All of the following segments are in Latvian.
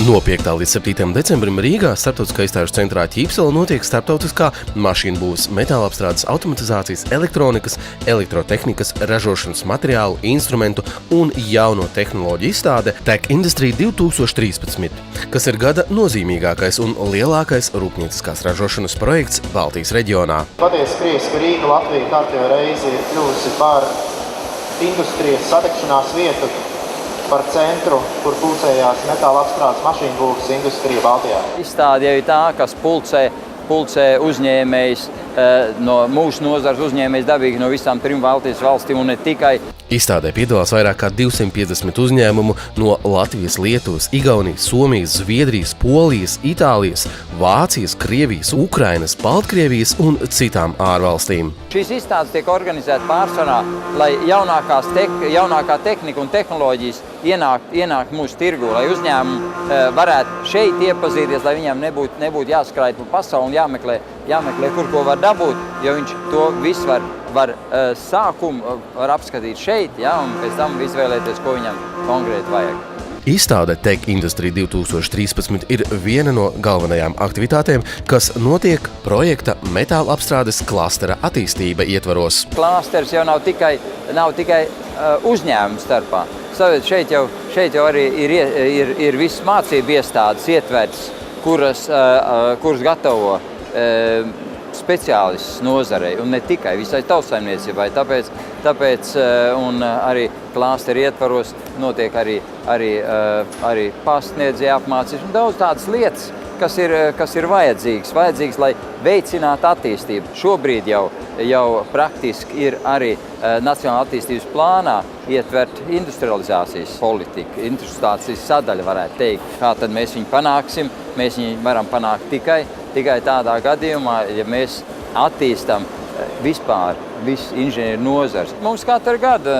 No 5. līdz 7. decembrim Rīgā Starptautiskā izstāžu centrā Ķīpsela notiek starptautiskā mašīnu būves, metālapstrādes, automatizācijas, elektronikas, elektrotehnikas, ražošanas materiālu, instrumentu un jauno tehnoloģiju izstāde Tech Industry 2013, kas ir gada nozīmīgākais un lielākais rūpnieciskās ražošanas projekts Baltijas reģionā. Patiesi prieks, ka Rīga Latvija kārtējo reizi ir kļuvusi par industrijas sadegšanās vietu, par centru, kur pulcējās metāla apstrādes mašīnu būves industrija Baltijā. Izstāde jau ir tā, kas pulcē uzņēmējs no mūsu nozares uzņēmējs dabīgi no visām 3 Baltijas valstīm un ne tikai. Izstādē piedalās vairāk kā 250 uzņēmumu no Latvijas, Lietuvas, Igaunijas, Somijas, Zviedrijas, Polijas, Itālijas, Vācijas, Krievijas, Ukrainas, Baltkrievijas un citām ārvalstīm. Šīs izstādes tiek organizētas pārsvarā, lai jaunākā tehnika un tehnoloģijas ienākt mūsu tirgu, lai uzņēmumi varētu šeit iepazīties, lai viņiem nebūtu jāskrāj pa pasauli un jāmeklē, kur ko var dabūt, jo viņš to visu var sākumu var apskatīt šeit, ja, un pēc tam izvēlēties, ko viņam konkrēti vajag. Izstāde Tech Industry 2013 ir viena no galvenajām aktivitātēm, kas notiek projekta metāla apstrādes klastera attīstība ietvaros. Klasters jau nav tikai uzņēmumu starpā. Šeit jau arī ir visas mācību iestādes ietverts, kuras gatavo speciālists nozarei un ne tikai visai tautsaimniecībai. Tāpēc un arī klāsteri ietvaros notiek arī pasniedzēja apmācības un daudz tādas lietas, kas ir vajadzīgas, lai veicinātu attīstību. Šobrīd jau praktiski ir arī Nacionālā attīstības plānā ietvert industrializācijas politika, industrializācijas sadaļa varētu teikt. Kā tad mēs viņu panāksim? Mēs viņu varam panākt tikai tādā gadījumā, ja mēs attīstam vispār visu inženieru nozars. Mums katru gadu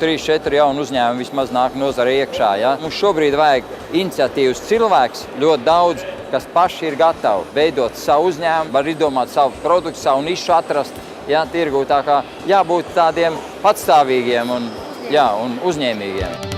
3-4 jauni uzņēmumi vismaz nāk nozare iekšā. Ja? Mums šobrīd vajag iniciatīvas cilvēks, ļoti daudz, kas paši ir gatavi veidot savu uzņēmumu, var izdomāt savu produktu, savu nišu atrast, tirgū. Tā kā jābūt tādiem patstāvīgiem un uzņēmīgiem.